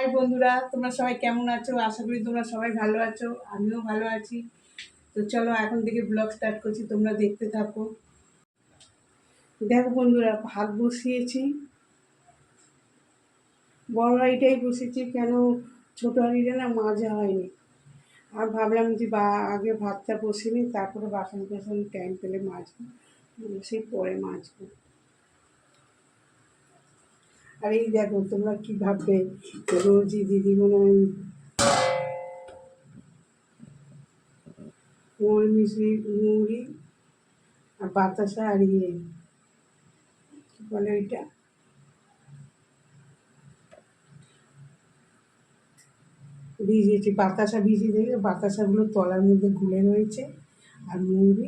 High বন্ধুরা, তোমরা সবাই কেমন আছো? আশা করি তোমরা সবাই ভালো আছো, আমিও ভালো আছি। তো চলো এখন থেকে ব্লগ স্টার্ট করছি, তোমরা দেখতে থাকো। দেখো বন্ধুরা, ভাত বসিয়েছি, বড় হাঁড়িটাই বসেছি। কেন ছোটো হাঁড়িটা না মাজা হয়নি, আর ভাবলাম যে আগে ভাতটা বসে নিই, তারপরে বাসন টাসন টাইম পেলে মাজবো, সেই পরে মাজবো। আর এই দেখো, তোমরা কি ভাববে, রোজই দিদি মনে হয় কোল মিশিয়ে মুড়ি আর বাতাসা আর কি বলে ওইটা, ভিজিয়েছি। বাতাসা ভিজিয়ে দিলে বাতাসাগুলো তলার মধ্যে গুলে রয়েছে, আর মুড়ি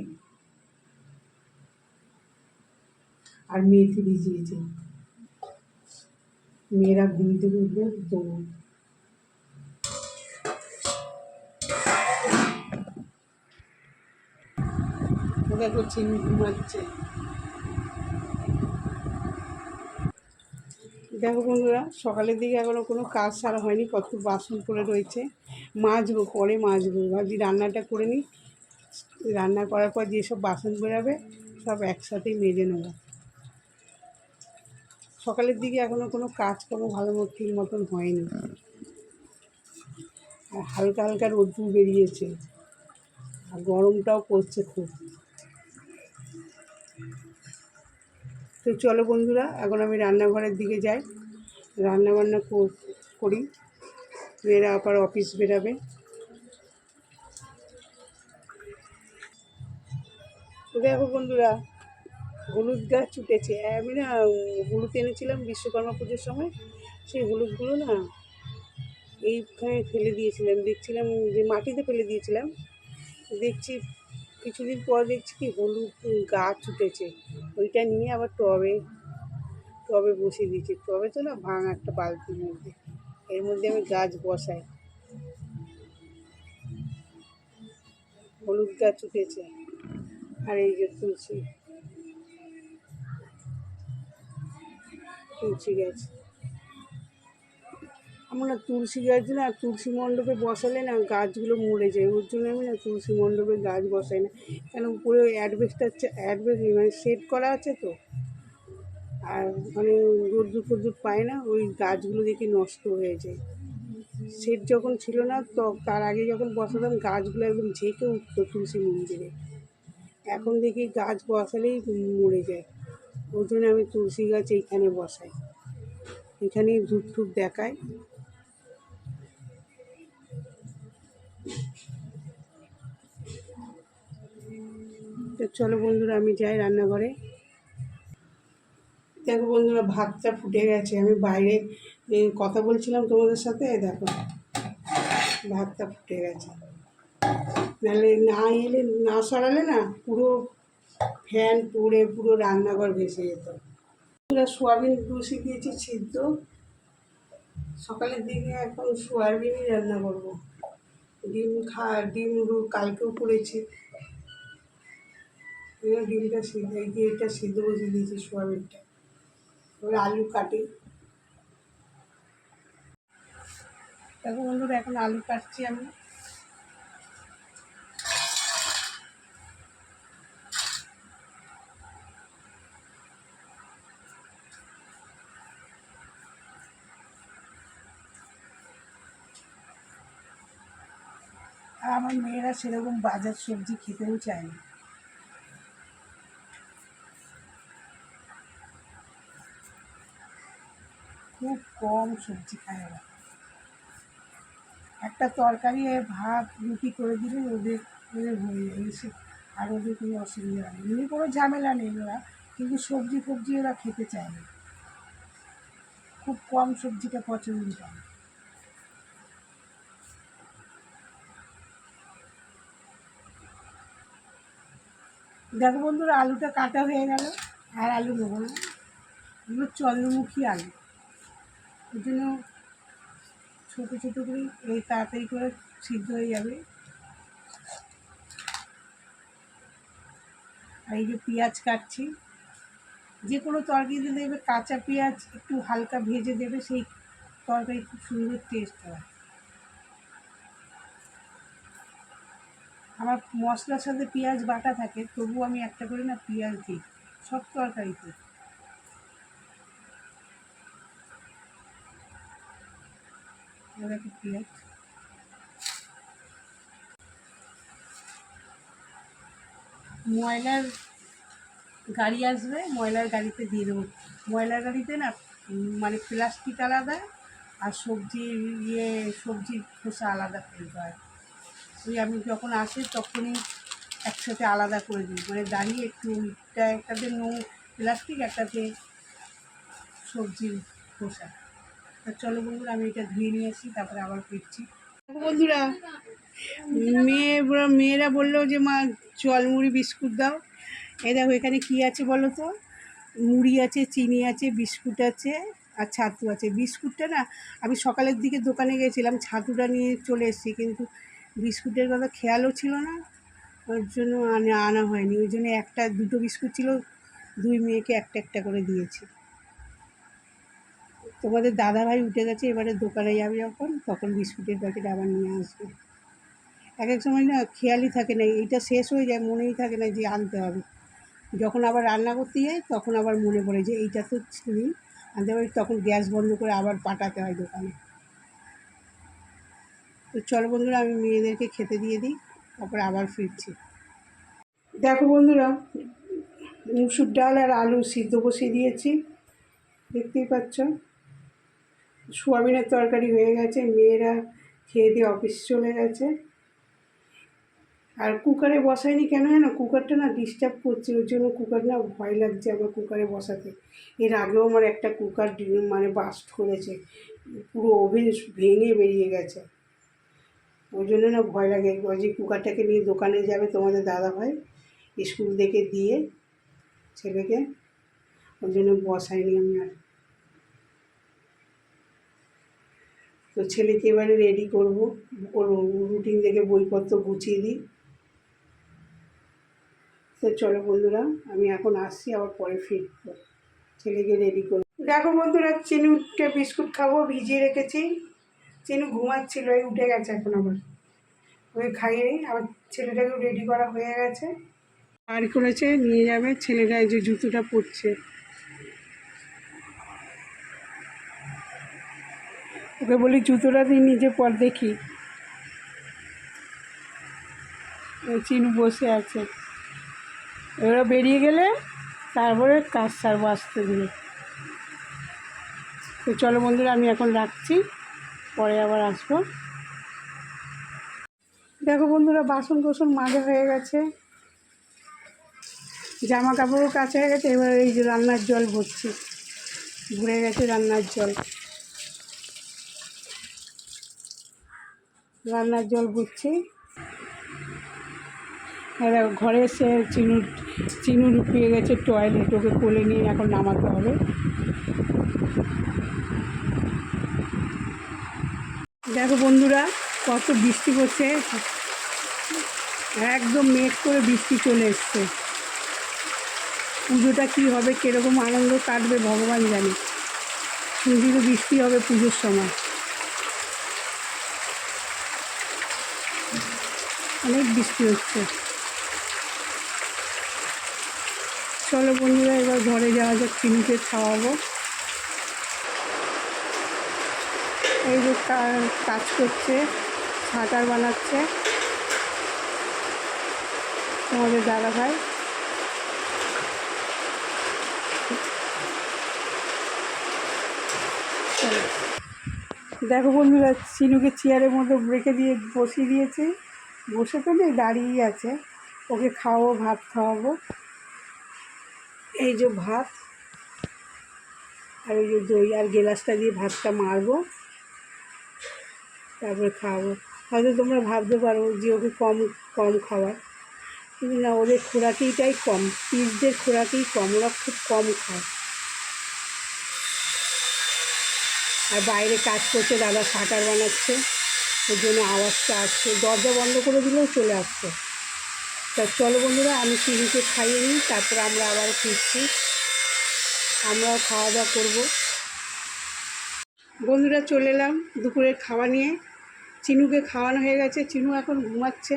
আর মেথি ভিজিয়েছি। মেয়েরা ঘুম থেকে উঠবে তো দেখো চিনি ঘুমাচ্ছে। দেখো বন্ধুরা, সকালের দিকে এখনও কোনো কাজ সারা হয়নি, কত বাসন পড়ে রয়েছে। মাজবো, পরে মাজবো, ভাবছি রান্নাটা করে নিই। রান্না করার পর যেসব বাসন বেরাবে সব একসাথেই মেজে নেবো। সকালের দিকে এখনও কোনো কাজকর্ম ভালো ঠিক মতন হয়নি, আর হালকা হালকা রোদ্দুর বেরিয়েছে, আর গরমটাও পড়ছে খুব। তো চলো বন্ধুরা, এখন আমি রান্নাঘরের দিকে যাই, রান্নাবান্না করি। মেয়েরা আবার অফিস বেরাবে। দেখো বন্ধুরা, হলুদ গাছ উঠেছে। আমি না হলুদ এনেছিলাম বিশ্বকর্মা পুজোর সময়, সেই হলুদগুলো না এইখানে ফেলে দিয়েছিলাম, দেখছিলাম যে মাটিতে ফেলে দিয়েছিলাম, দেখছি কিছুদিন পর দেখছি কি হলুদ গাছ উঠেছে। ওইটা নিয়ে আবার টবে টবে বসিয়ে দিয়েছি। টবে তো না ভাঙা একটা বালতির মধ্যে, এর মধ্যে আমি গাছ বসাই। হলুদ গাছ উঠেছে, আর এই যে তুলসী তুলসী গাছ। আমার না তুলসী গাছ না, তুলসী মণ্ডপে বসালে না গাছগুলো মরে যায়, ওর জন্য আমি না তুলসী মণ্ডপে গাছ বসাই না। কেন উপরে অ্যাডভেস্টার মানে সেট করা আছে তো, আর মানে রোদ্দুর ফোদ্দুর পায় না, ওই গাছগুলো দেখি নষ্ট হয়ে যায়। সেট যখন ছিল না তো, তার আগে যখন বসাতাম গাছগুলো একদম ঝেঁকে উঠতো তুলসী মন্দিরে। এখন দেখি গাছ বসালেই মরে যায়, ওই জন্য আমি তুলসী গাছ এইখানে বসাই, এখানেই ধূপ টুপ দেখায়। তো চলো বন্ধুরা, আমি যাই রান্নাঘরে। দেখো বন্ধুরা, ভাতটা ফুটে গেছে। আমি বাইরে কথা বলছিলাম তোমাদের সাথে, দেখো ভাতটা ফুটে গেছে। নাহলে না এলে, না সরালে না পুরো ফ্যান পুড়ে পুরো রান্নাঘর ভেসে যেত। পুরো সোয়াবিন বসিয়ে দিয়েছি সিদ্ধ, সকালের দিকে এখন সোয়াবিনই রান্না করবো। ডিম কালকেও করেছি, ডিমটা সিদ্ধ, এই যে এটা সিদ্ধ বসিয়ে দিয়েছি সোয়াবিনটা। এবার আলু কাটি। দেখো বন্ধুরা, এখন আলু কাটছি আমি। আর আমার মেয়েরা সেরকম বাজার সবজি খেতেও চায় না, খুব কম সবজি খায় ওরা। একটা তরকারি ভাত রুটি করে দিলে ওদের ওদের হয়ে যায়, এসে আর ওদের কোনো অসুবিধা নেই, এমনি কোনো ঝামেলা নেই ওরা, কিন্তু সবজি ফবজি ওরা খেতে চায় না, খুব কম সবজিটা পছন্দ করে। দেখো বন্ধুরা, আলুটা কাটা হয়ে গেল, আর আলু নেবো না, এগুলো চন্দ্রমুখী আলু, ওই জন্য ছোটো ছোটো করে এই তাড়াতাড়ি করে সিদ্ধ হয়ে যাবে। আর এই যে পেঁয়াজ কাটছি, যে কোনো তরকারিতে দেবে কাঁচা পেঁয়াজ একটু হালকা ভেজে দেবে, সেই তরকারি খুব সুন্দর টেস্ট হয়। আমার মশলার সাথে পেঁয়াজ বাটা থাকে, তবুও আমি একটা করে না পেঁয়াজ দিই সব তরকারিতে। দেখো পেঁয়াজ, ময়লার গাড়ি আসবে, ময়লার গাড়িতে দিয়ে দেবো। ময়লার গাড়িতে না মানে প্লাস্টিক আলাদা আর সবজির সবজির খোসা আলাদা ফেলতে হয়। ওই আমি যখন আসে তখনই একসাথে আলাদা করে দিই, মানে দাঁড়িয়ে একটু একটাতে প্লাস্টিক, একটাতে সবজির খোসা। চলো বন্ধুরা, আমি এটা ধুয়ে নিয়ে আসি, তারপরে আবার ফিরছি। বন্ধুরা, মেয়েরা বললো যে মা জলমুড়ি বিস্কুট দাও। এই দেখো এখানে কী আছে বলো তো, মুড়ি আছে, চিনি আছে, বিস্কুট আছে আর ছাতু আছে। বিস্কুটটা না আমি সকালের দিকে দোকানে গেছিলাম, ছাতুটা নিয়ে চলে এসেছি, কিন্তু বিস্কুটের কথা খেয়ালও ছিল না, ওর জন্য আনা হয়নি। ওই জন্য দুটো বিস্কুট ছিল, দুই মেয়েকে একটা একটা করে দিয়েছি। তোমাদের দাদাভাই উঠে গেছে, এবারে দোকানে যাবে যখন, তখন বিস্কুটের প্যাকেট আবার নিয়ে আসবে। এক এক সময় না খেয়ালই থাকে না, এইটা শেষ হয়ে যায়, মনেই থাকে না যে আনতে হবে। যখন আবার রান্না করতে যাই তখন আবার মনে পড়ে যে এইটা তো নেই, আনতে পারি, তখন গ্যাস বন্ধ করে আবার পাঠাতে হয় দোকানে। তো চলো বন্ধুরা, আমি মেয়েদেরকে খেতে দিয়ে দিই, তারপরে আবার ফিরছি। দেখো বন্ধুরা, মুসুর ডাল আর আলু সিদ্ধ বসিয়ে দিয়েছি, দেখতেই পাচ্ছ। সোয়াবিনের তরকারি হয়ে গেছে, মেয়েরা খেয়ে দিয়ে অফিস চলে গেছে। আর কুকারে বসাইনি কেন জানো, কুকারটা না ডিস্টার্ব করছে, ওই জন্য কুকার না ভয় লাগছে আমার কুকারে বসাতে। এর আগেও আমার একটা কুকার মানে বাস্ট করেছে, পুরো ওভেন ভেঙে বেরিয়ে গেছে। ওই জন্য না ভয় লাগে। ওই যে কুকারটাকে নিয়ে দোকানে যাবে তোমাদের দাদাভাই, স্কুল থেকে দিয়ে ছেলেকে, ওই জন্য বসাইনি আমি আর। তো ছেলেকে এবারে রেডি করবো, ওর রুটিন দেখে বইপত্র গুছিয়ে দিই। তো চলো বন্ধুরা, আমি এখন আসছি, আবার পরে ফিরবো, ছেলেকে রেডি করবো। দেখো বন্ধুরা, চিনুকে বিস্কুট খাবো, ভিজিয়ে রেখেছি। চিনু ঘুমাচ্ছিল, এই উঠে গেছে এখন, আবার ওই খাইয়ে নিই। আবার ছেলেটাকেও রেডি করা হয়ে গেছে, আর করেছে নিয়ে যাবে। ছেলেটা এই যে জুতোটা পরছে, ওকে বলি জুতোটা দিয়ে নিজে পর দেখি। চিনু বসে আছে, ওরা বেরিয়ে গেলে তারপরে কাজ সারবো আস্তে ধীরে। তো চলো বন্ধুরা, আমি এখন রাখছি, পরে আবার আসবো। দেখো বন্ধুরা, বাসন কোসন মাজা হয়ে গেছে, জামা কাপড়ও কাচা হয়ে গেছে। এবার এই যে রান্নার জল ভরছি, ভরে গেছে রান্নার জল। রান্নার জল ভরছি। এবার ঘরে এসে চিনু লুকিয়ে গেছে টয়লেট, ওকে কোলে নিয়ে এখন নামাতে হবে। দেখো বন্ধুরা, কত বৃষ্টি পড়ছে, একদম মেঘ করে বৃষ্টি চলে এসছে। পুজোটা কী হবে, কীরকম আনন্দ কাটবে ভগবান জানে। শুনছি তো বৃষ্টি হবে পুজোর সময়, অনেক বৃষ্টি হচ্ছে। চলো বন্ধুরা, এবার ঘরে যাওয়া যাক, চিনুকে খাওয়াবো। এই যে কাজ করছে, সাঁতার বানাচ্ছে তোমাদের দাদাভাই। দেখো বন্ধুরা, চিনুকে চেয়ারের মধ্যে রেখে দিয়ে বসিয়ে দিয়েছি, বসে তো নেই, দাঁড়িয়েই আছে। ওকে খাওয়াবো, ভাত খাওয়াবো। এই যে ভাত আর এই যে দই, আর গ্লাসটা দিয়ে ভাতটা মারবো, তারপরে খাওয়াবো। হয়তো তোমরা ভাবতে পারো যে ওকে কম কম খাওয়ায়, কিন্তু না, ওদের খোরাকিটাই কম, পিসদের খোরাকি কম, ওরা খুব কম খায়। আর বাইরে কাজ করছে, দাদা শাটার বানাচ্ছে, ওর জন্য আওয়াজটা আসছে, দরজা বন্ধ করে দিলেও চলে আসছে। তা চলো বন্ধুরা, আমি চিনিকে খাইয়ে নিই, তারপরে আমরা আবার ফিরছি, আমরাও খাওয়া দাওয়া করবো। বন্ধুরা চলে এলাম দুপুরের খাওয়া নিয়ে। চিনুকে খাওয়ানো হয়ে গেছে, চিনু এখন ঘুমাচ্ছে।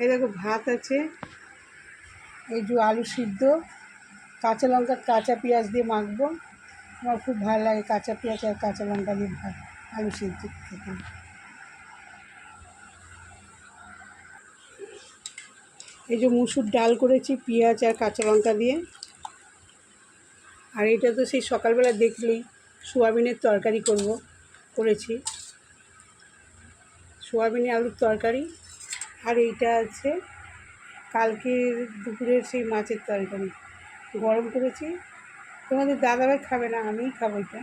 এই দেখো ভাত আছে, এই যে আলু সিদ্ধ, কাঁচা লঙ্কা কাঁচা পেঁয়াজ দিয়ে মাখবো। আমার খুব ভালো লাগে কাঁচা পেঁয়াজ আর কাঁচা লঙ্কা দিয়ে ভাত, আলু সিদ্ধ খেতে। এই যে মুসুর ডাল করেছি পেঁয়াজ আর কাঁচা লঙ্কা দিয়ে। আর এটা তো সেই সকালবেলা দেখলেই সোয়াবিনের তরকারি করেছি, সোয়াবিনের আলুর তরকারি। আর এইটা আছে কালকের দুপুরের সেই মাছের তরকারি গরম করেছি। তোমাদের দাদাভাই খাবে না, আমিই খাবো এটা।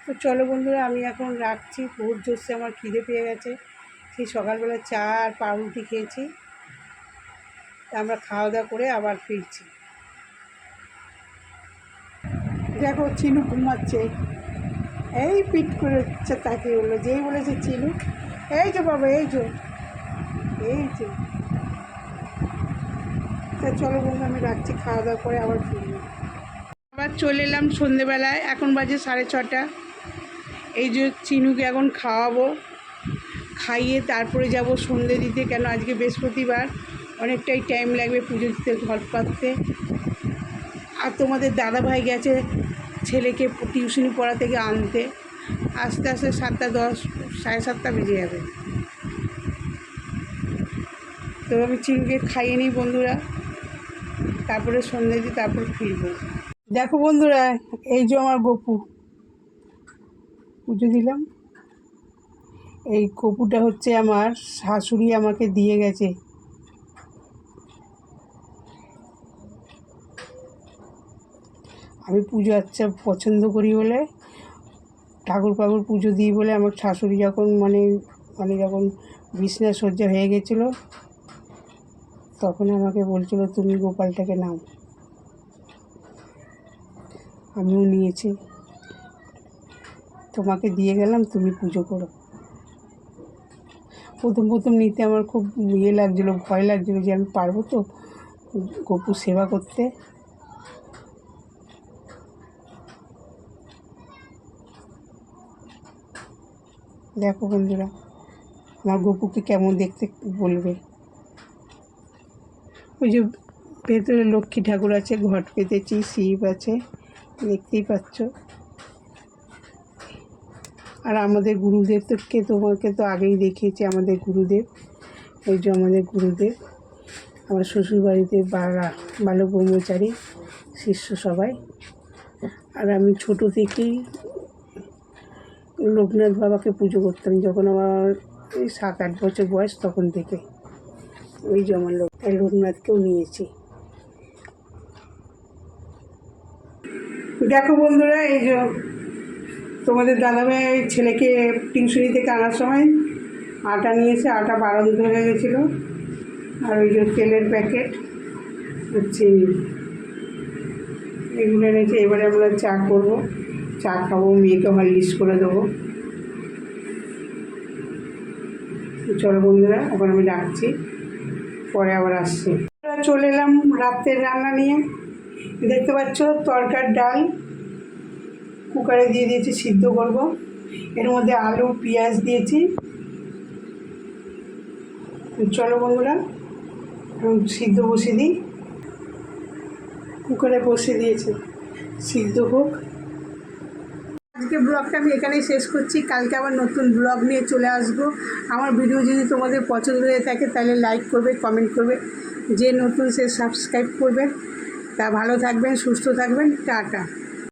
তো চলো বন্ধুরা, আমি এখন রাখছি, বহুত জোরসে আমার খিদে পেয়ে গেছে। সেই সকালবেলা চা আর পাউরুটি খেয়েছি। তা আমরা খাওয়া দাওয়া করে আবার ফিরছি। দেখো চিনু ঘুমাচ্ছে, এই পিট করে তাকে বললো, যেই বলেছে চিনু, এই যে বাবা, এই যে তা চলো বন্ধু, আমি রাখছি, খাওয়া দাওয়া করে আবার ফিরব। আবার চলে এলাম সন্ধেবেলায়, এখন বাজে 6:30। এই যে চিনুকে এখন খাওয়াবো, খাইয়ে তারপরে যাব সন্ধে দিতে, কেন আজকে বৃহস্পতিবার, অনেকটাই টাইম লাগবে পুজো দিতে, ঘর পাততে। আর তোমাদের দাদাভাই গেছে ছেলেকে টিউশনি পড়া থেকে আনতে, আস্তে আস্তে 7:10, 7:30 বেজে যাবে। তো আমি চিনুকে খাইয়ে নিই বন্ধুরা, তারপরে সন্ধে দিই, তারপর ফিরবো। দেখো বন্ধুরা, এই যে আমার গপু, পুজো দিলাম। এই গপুটা হচ্ছে আমার শাশুড়ি আমাকে দিয়ে গেছে। আমি পুজো আচ্ছা পছন্দ করি বলে, ঠাকুর পাকুর পুজো দিই বলে, আমার শাশুড়ি যখন যখন বিছনা সজ্জা হয়ে গেছিলো, তখন আমাকে বলছিল তুমি গোপালটাকে নাও। আমিও নিয়েছি, তোমাকে দিয়ে গেলাম, তুমি পুজো করো। প্রথম নিতে আমার খুব লাগছিলো, ভয় লাগছিলো যে আমি পারবো তো গপু সেবা করতে। দেখো বন্ধুরা, আমার গপুকে কেমন দেখতে বলবে। ওই যে ভেতরে লক্ষ্মী ঠাকুর আছে, ঘট পেতেছি, শিব আছে, দেখতেই পাচ্ছ। আর আমাদের গুরুদেব তোমাকে তো আগেই দেখিয়েছি, আমাদের গুরুদেব, এই যে আমাদের গুরুদেব, আমার শ্বশুরবাড়িতে বালক ব্রহ্মচারী শিষ্য সবাই। আর আমি ছোটো থেকেই লোকনাথ বাবাকে পুজো করতাম, যখন আমার এই 7-8 বছর বয়স, তখন থেকে। ওই যে আমার লোকনাথকেও নিয়েছি। দেখো বন্ধুরা, এই যে তোমাদের দাদাভাই ছেলেকে টিউশনি থেকে আনার সময় আটা নিয়েছে, আটা বারণ হয়ে গেছিলো। আর ওই যে তেলের প্যাকেট হচ্ছে, এগুলো এনেছে। এবারে আমরা চা করবো, চা খাবো, মেয়েকে হরলিক্স করে দেবো। চলো বন্ধুরা, এখন আমি রাখছি, পরে আবার আসছি। চলে এলাম রাত্রের রান্না নিয়ে। দেখতে পাচ্ছ তরকার ডাল কুকারে দিয়ে দিয়েছি, সিদ্ধ করব। এর মধ্যে আলু পেঁয়াজ দিয়েছি। চলো বন্ধুরা, সিদ্ধ বসিয়ে দিই, কুকারে বসিয়ে দিয়েছি, সিদ্ধ হোক। আজকে ব্লগটা আমি এখানেই শেষ করছি, কালকে আবার নতুন ব্লগ নিয়ে চলে আসবো। আমার ভিডিও যদি তোমাদের পছন্দ হয়ে থাকে তাহলে লাইক করবে, কমেন্ট করবে, যে নতুন সে সাবস্ক্রাইব করবে। তা ভালো থাকবেন, সুস্থ থাকবেন, টাটা।